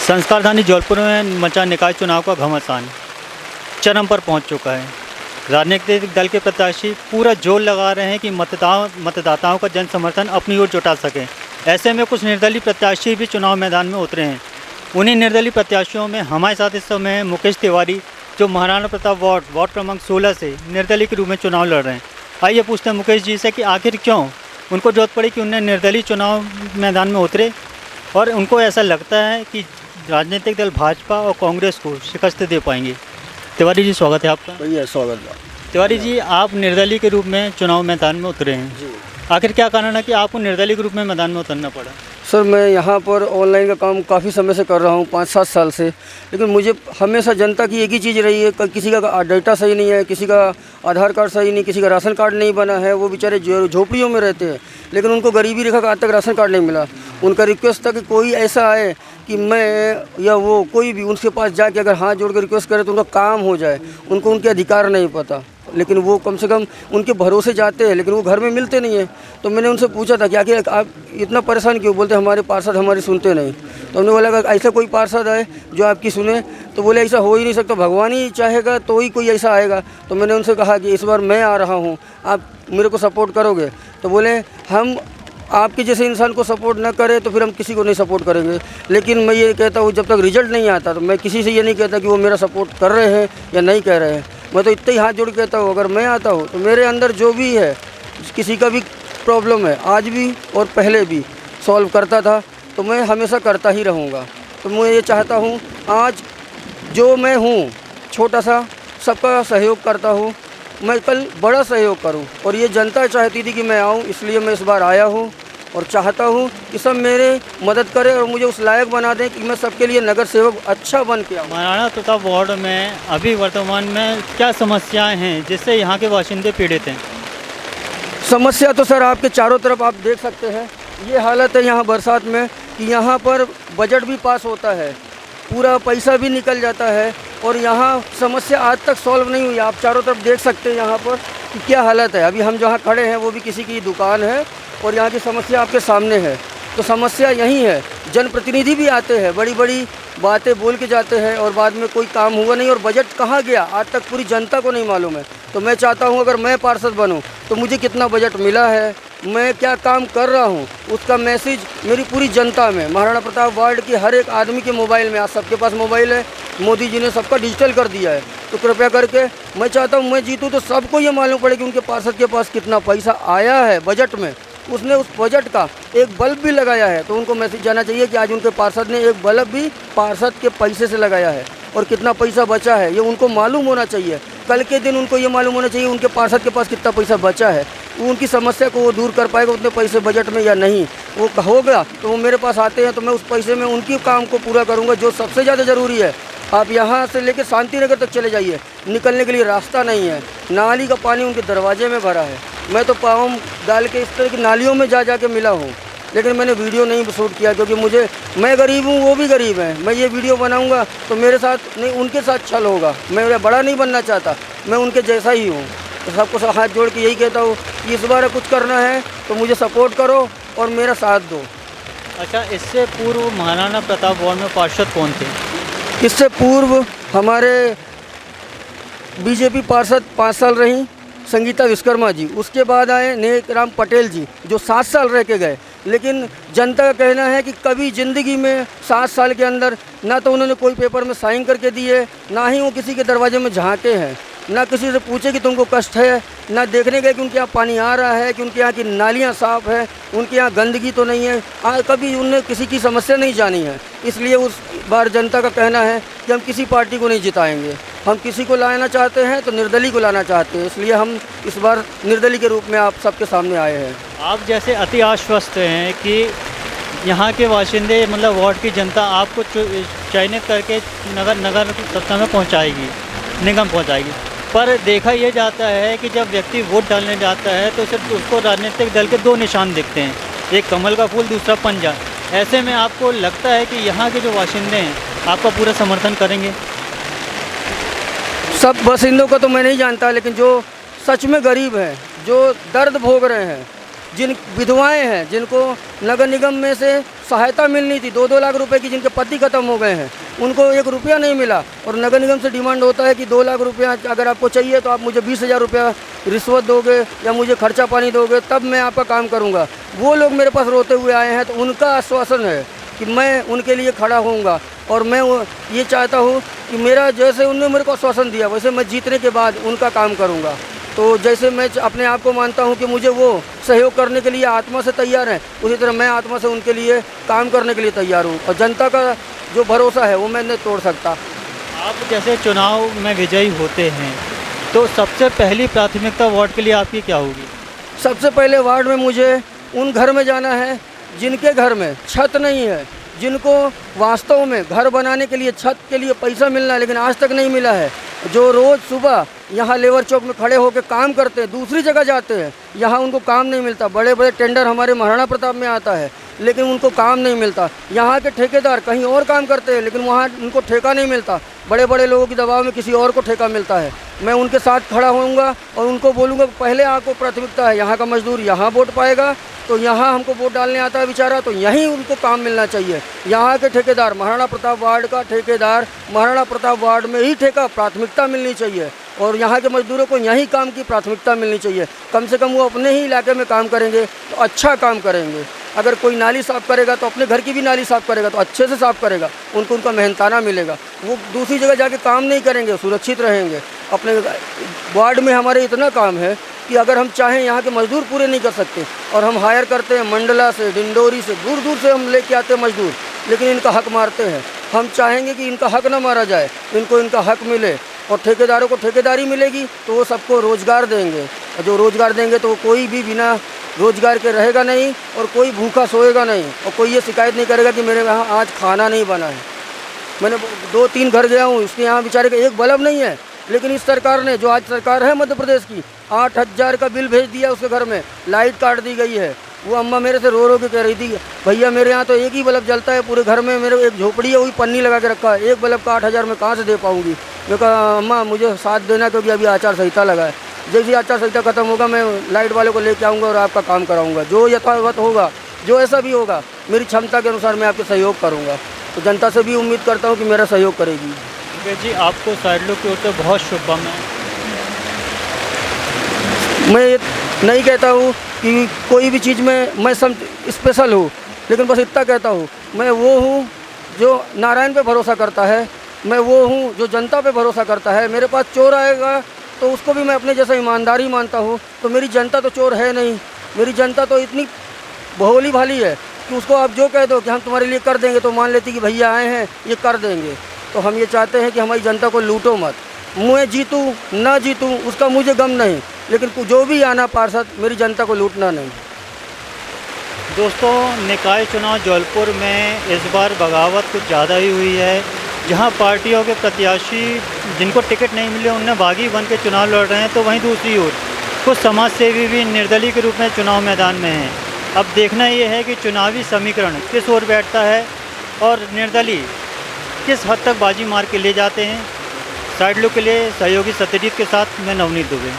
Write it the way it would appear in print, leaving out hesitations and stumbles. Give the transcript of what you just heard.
संस्कारधानी जौलपुर में मचा निकाय चुनाव का घमासान चरम पर पहुंच चुका है। राजनीतिक दल के प्रत्याशी पूरा जोर लगा रहे हैं कि मतदाताओं का जन समर्थन अपनी ओर जुटा सकें। ऐसे में कुछ निर्दलीय प्रत्याशी भी चुनाव मैदान में उतरे हैं। उन्हीं निर्दलीय प्रत्याशियों में हमारे साथ इस समय मुकेश तिवारी, जो महाराणा प्रताप वार्ड क्रमांक 16 से निर्दलीय के रूप में चुनाव लड़ रहे हैं। आइए पूछते हैं मुकेश जी से कि आखिर क्यों उनको जरूरत पड़ी कि उन्हें निर्दलीय चुनाव मैदान में उतरे, और उनको ऐसा लगता है कि राजनीतिक दल भाजपा और कांग्रेस को शिकस्त दे पाएंगे। तिवारी जी, स्वागत है आपका। भैया स्वागत है। तिवारी जी, आप निर्दलीय के रूप में चुनाव मैदान में उतरे हैं जी। आखिर क्या कारण है कि आपको निर्दलीय के रूप में मैदान में उतरना पड़ा? सर, मैं यहाँ पर ऑनलाइन का काम काफ़ी समय से कर रहा हूँ, 5-7 साल से। लेकिन मुझे हमेशा जनता की एक ही चीज़ रही है, किसी का डाटा सही नहीं है, किसी का आधार कार्ड सही नहीं, किसी का राशन कार्ड नहीं बना है। वो बेचारे झोपड़ियों में रहते हैं, लेकिन उनको गरीबी रेखा का आज तक राशन कार्ड नहीं मिला। उनका रिक्वेस्ट था कि कोई ऐसा आए कि मैं या वो कोई भी उनके पास जाके अगर हाथ जोड़ कर रिक्वेस्ट करे तो उनका काम हो जाए। उनको उनके अधिकार नहीं पता, लेकिन वो कम से कम उनके भरोसे जाते हैं, लेकिन वो घर में मिलते नहीं है। तो मैंने उनसे पूछा था कि आखिर आप इतना परेशान क्यों? बोलते हमारे पार्षद हमारी सुनते नहीं। तो हमने बोला कि ऐसा कोई पार्षद है जो आपकी सुने? तो बोले ऐसा हो ही नहीं सकता, भगवान ही चाहेगा तो ही कोई ऐसा आएगा। तो मैंने उनसे कहा कि इस बार मैं आ रहा हूँ, आप मेरे को सपोर्ट करोगे? तो बोले हम आपके जैसे इंसान को सपोर्ट ना करें तो फिर हम किसी को नहीं सपोर्ट करेंगे। लेकिन मैं ये कहता हूँ, जब तक रिजल्ट नहीं आता तो मैं किसी से ये नहीं कहता कि वो मेरा सपोर्ट कर रहे हैं या नहीं कह रहे हैं। मैं तो इतना ही हाथ जोड़ के कहता हूँ, अगर मैं आता हूँ तो मेरे अंदर जो भी है, किसी का भी प्रॉब्लम है, आज भी और पहले भी सॉल्व करता था, तो मैं हमेशा करता ही रहूँगा। तो मैं ये चाहता हूँ, आज जो मैं हूँ छोटा सा, सबका सहयोग करता हूँ, मैं कल बड़ा सहयोग करूं। और ये जनता चाहती थी कि मैं आऊं, इसलिए मैं इस बार आया हूं और चाहता हूं कि सब मेरे मदद करें और मुझे उस लायक बना दें कि मैं सबके लिए नगर सेवक अच्छा बन के आऊँ। महाराणा प्रताप वार्ड में अभी वर्तमान में क्या समस्याएं हैं जिससे यहाँ के बाशिंदे पीड़ित हैं? समस्या तो सर आपके चारों तरफ आप देख सकते हैं। ये हालत है यहाँ बरसात में कि यहाँ पर बजट भी पास होता है, पूरा पैसा भी निकल जाता है, और यहाँ समस्या आज तक सॉल्व नहीं हुई। आप चारों तरफ देख सकते हैं यहाँ पर कि क्या हालत है। अभी हम जहाँ खड़े हैं वो भी किसी की दुकान है और यहाँ की समस्या आपके सामने है। तो समस्या यही है। जनप्रतिनिधि भी आते हैं, बड़ी बड़ी बातें बोल के जाते हैं और बाद में कोई काम हुआ नहीं, और बजट कहाँ गया आज तक पूरी जनता को नहीं मालूम है। तो मैं चाहता हूँ अगर मैं पार्षद बनूँ तो मुझे कितना बजट मिला है, मैं क्या काम कर रहा हूँ, उसका मैसेज मेरी पूरी जनता में, महाराणा प्रताप वार्ड के हर एक आदमी के मोबाइल में, आज सबके पास मोबाइल है, मोदी जी ने सबका डिजिटल कर दिया है। तो कृपया करके मैं चाहता हूँ मैं जीतूँ तो सबको ये मालूम पड़े कि उनके पार्षद के पास कितना पैसा आया है बजट में। उसने उस बजट का एक बल्ब भी लगाया है, तो उनको मैसेज जाना चाहिए कि आज उनके पार्षद ने एक बल्ब भी पार्षद के पैसे से लगाया है, और कितना पैसा बचा है ये उनको मालूम होना चाहिए। कल के दिन उनको ये मालूम होना चाहिए उनके पार्षद के पास कितना पैसा बचा है। उनकी समस्या को वो दूर कर पाएगा उतने पैसे बजट में या नहीं, वो होगा तो वो मेरे पास आते हैं तो मैं उस पैसे में उनकी काम को पूरा करूँगा जो सबसे ज़्यादा ज़रूरी है। आप यहाँ से लेकर शांति नगर तक चले जाइए, निकलने के लिए रास्ता नहीं है, नाली का पानी उनके दरवाजे में भरा है। मैं तो पाँव डाल के इस तरह की नालियों में जा के मिला हूँ, लेकिन मैंने वीडियो नहीं शूट किया क्योंकि मैं गरीब हूँ, वो भी गरीब हैं। मैं ये वीडियो बनाऊँगा तो मेरे साथ नहीं उनके साथ छल होगा। मैं बड़ा नहीं बनना चाहता, मैं उनके जैसा ही हूँ। तो सबको हाथ जोड़ के यही कहता हूँ कि इस बार कुछ करना है तो मुझे सपोर्ट करो और मेरा साथ दो। अच्छा, इससे पूर्व महाराणा प्रताप वार्ड में पार्षद कौन थे? इससे पूर्व हमारे बीजेपी पार्षद 5 साल रहीं, संगीता विश्वकर्मा जी। उसके बाद आए नेकराम पटेल जी जो 7 साल रह के गए। लेकिन जनता का कहना है कि कभी ज़िंदगी में 7 साल के अंदर ना तो उन्होंने कोई पेपर में साइन करके दिए, ना ही वो किसी के दरवाजे में झांके हैं, ना किसी से पूछे कि तुमको कष्ट है, ना देखने गए कि उनके यहाँ पानी आ रहा है, कि उनके यहाँ की नालियाँ साफ़ है, उनके यहाँ गंदगी तो नहीं है। कभी उनने किसी की समस्या नहीं जानी है। इसलिए उस बार जनता का कहना है कि हम किसी पार्टी को नहीं जिताएंगे, हम किसी को लाना चाहते हैं तो निर्दलीय को लाना चाहते हैं। इसलिए हम इस बार निर्दलीय के रूप में आप सबके सामने आए हैं। आप जैसे अति आश्वस्त हैं कि यहाँ के बाशिंदे मतलब वार्ड की जनता आपको चयनित करके नगर सत्ता में पहुँचाएगी, निगम पहुँचाएगी, पर देखा यह जाता है कि जब व्यक्ति वोट डालने जाता है तो सिर्फ उसको राजनीतिक दल के 2 निशान दिखते हैं, एक कमल का फूल, दूसरा पंजा। ऐसे में आपको लगता है कि यहाँ के जो बाशिंदे हैं आपका पूरा समर्थन करेंगे? सब बाशिंदों का तो मैं नहीं जानता, लेकिन जो सच में गरीब हैं, जो दर्द भोग रहे हैं, जिन विधवाएं हैं, जिनको नगर निगम में से सहायता मिलनी थी 2-2 लाख रुपए की, जिनके पति खत्म हो गए हैं, उनको 1 रुपया नहीं मिला और नगर निगम से डिमांड होता है कि 2 लाख रुपया अगर आपको चाहिए तो आप मुझे 20,000 रुपया रिश्वत दोगे या मुझे खर्चा पानी दोगे तब मैं आपका काम करूँगा। वो लोग मेरे पास रोते हुए आए हैं, तो उनका आश्वासन है कि मैं उनके लिए खड़ा होऊंगा और मैं ये चाहता हूँ कि मेरा जैसे उन्होंने मेरे को आश्वासन दिया वैसे मैं जीतने के बाद उनका काम करूँगा। तो जैसे मैं अपने आप को मानता हूँ कि मुझे वो सहयोग करने के लिए आत्मा से तैयार हैं, उसी तरह मैं आत्मा से उनके लिए काम करने के लिए तैयार हूँ और जनता का जो भरोसा है वो मैं नहीं तोड़ सकता। आप जैसे चुनाव में विजयी होते हैं तो सबसे पहली प्राथमिकता वार्ड के लिए आपकी क्या होगी? सबसे पहले वार्ड में मुझे उन घर में जाना है जिनके घर में छत नहीं है, जिनको वास्तव में घर बनाने के लिए छत के लिए पैसा मिलना है लेकिन आज तक नहीं मिला है, जो रोज़ सुबह यहाँ लेबर चौक में खड़े होकर काम करते हैं, दूसरी जगह जाते हैं, यहाँ उनको काम नहीं मिलता। बड़े बड़े टेंडर हमारे महाराणा प्रताप में आता है लेकिन उनको काम नहीं मिलता। यहाँ के ठेकेदार कहीं और काम करते हैं लेकिन वहाँ उनको ठेका नहीं मिलता। बड़े बड़े लोगों के दबाव में किसी और को ठेका मिलता है। मैं उनके साथ खड़ा होऊंगा और उनको बोलूँगा पहले आपको प्राथमिकता है, यहाँ का मजदूर यहाँ वोट पाएगा तो यहाँ हमको वोट डालने आता है बेचारा, तो यहीं उनको काम मिलना चाहिए। यहाँ के ठेकेदार, महाराणा प्रताप वार्ड का ठेकेदार महाराणा प्रताप वार्ड में ही ठेका प्राथमिकता मिलनी चाहिए और यहाँ के मजदूरों को यहीं काम की प्राथमिकता मिलनी चाहिए। कम से कम वो अपने ही इलाके में काम करेंगे तो अच्छा काम करेंगे। अगर कोई नाली साफ़ करेगा तो अपने घर की भी नाली साफ़ करेगा तो अच्छे से साफ़ करेगा, उनको उनका मेहनताना मिलेगा। वो दूसरी जगह जाके काम नहीं करेंगे, सुरक्षित रहेंगे। अपने वार्ड में हमारे इतना काम है कि अगर हम चाहें यहाँ के मजदूर पूरे नहीं कर सकते और हम हायर करते हैं मंडला से, डिंडोरी से, दूर दूर से हम लेके आते हैं मजदूर, लेकिन इनका हक मारते हैं। हम चाहेंगे कि इनका हक ना मारा जाए, इनको इनका हक मिले और ठेकेदारों को ठेकेदारी मिलेगी तो वो सबको रोज़गार देंगे और जो रोज़गार देंगे तो कोई भी बिना रोज़गार के रहेगा नहीं और कोई भूखा सोएगा नहीं और कोई ये शिकायत नहीं करेगा कि मेरे यहाँ आज खाना नहीं बना है। मैंने 2-3 घर गया हूँ, उसके यहाँ बेचारे का एक बल्ब नहीं है, लेकिन इस सरकार ने, जो आज सरकार है मध्य प्रदेश की, 8,000 का बिल भेज दिया उसके घर में, लाइट काट दी गई है। वो अम्मा मेरे से रो रो के कह रही थी भैया मेरे यहाँ तो एक ही बल्ब जलता है पूरे घर में, मेरे एक झोपड़ी है वही पन्नी लगा के रखा है, एक बल्ब का 8,000 में कहाँ से दे पाऊँगी। मैं कहा अम्मा मुझे साथ देना क्योंकि अभी आचार संहिता लगा है, जैसे आचार संहिता खत्म होगा मैं लाइट वाले को लेके आऊँगा और आपका काम कराऊँगा। जो यथावत होगा, जो ऐसा भी होगा, मेरी क्षमता के अनुसार मैं आपके सहयोग करूँगा। तो जनता से भी उम्मीद करता हूँ कि मेरा सहयोग करेगी। जी आपको साइड लोग की ओर से बहुत शुभकामनाएं। मैं ये नहीं कहता हूँ कि कोई भी चीज़ में मैं स्पेशल हूँ, लेकिन बस इतना कहता हूँ मैं वो हूँ जो नारायण पे भरोसा करता है, मैं वो हूँ जो जनता पे भरोसा करता है। मेरे पास चोर आएगा तो उसको भी मैं अपने जैसा ईमानदारी मानता हूँ। तो मेरी जनता तो चोर है नहीं, मेरी जनता तो इतनी भोली भाली है कि उसको आप जो कह दो कि हम तुम्हारे लिए कर देंगे तो मान लेती कि भैया आए हैं ये कर देंगे। तो हम ये चाहते हैं कि हमारी जनता को लूटो मत। मैं जीतूँ ना जीतूँ उसका मुझे गम नहीं, लेकिन जो भी आना पार्षद मेरी जनता को लूटना नहीं। दोस्तों निकाय चुनाव जौलपुर में इस बार बगावत कुछ ज़्यादा ही हुई है, जहां पार्टियों के प्रत्याशी जिनको टिकट नहीं मिले उन्हें बागी बन के चुनाव लड़ रहे हैं, तो वहीं दूसरी ओर कुछ समाजसेवी भी निर्दलीय के रूप में चुनाव मैदान में हैं। अब देखना ये है कि चुनावी समीकरण किस ओर बैठता है और निर्दलीय किस हद तक बाजी मार के ले जाते हैं। साइड लुक के लिए सहयोगी सत्यजीत के साथ मैं नवनीत दुबे।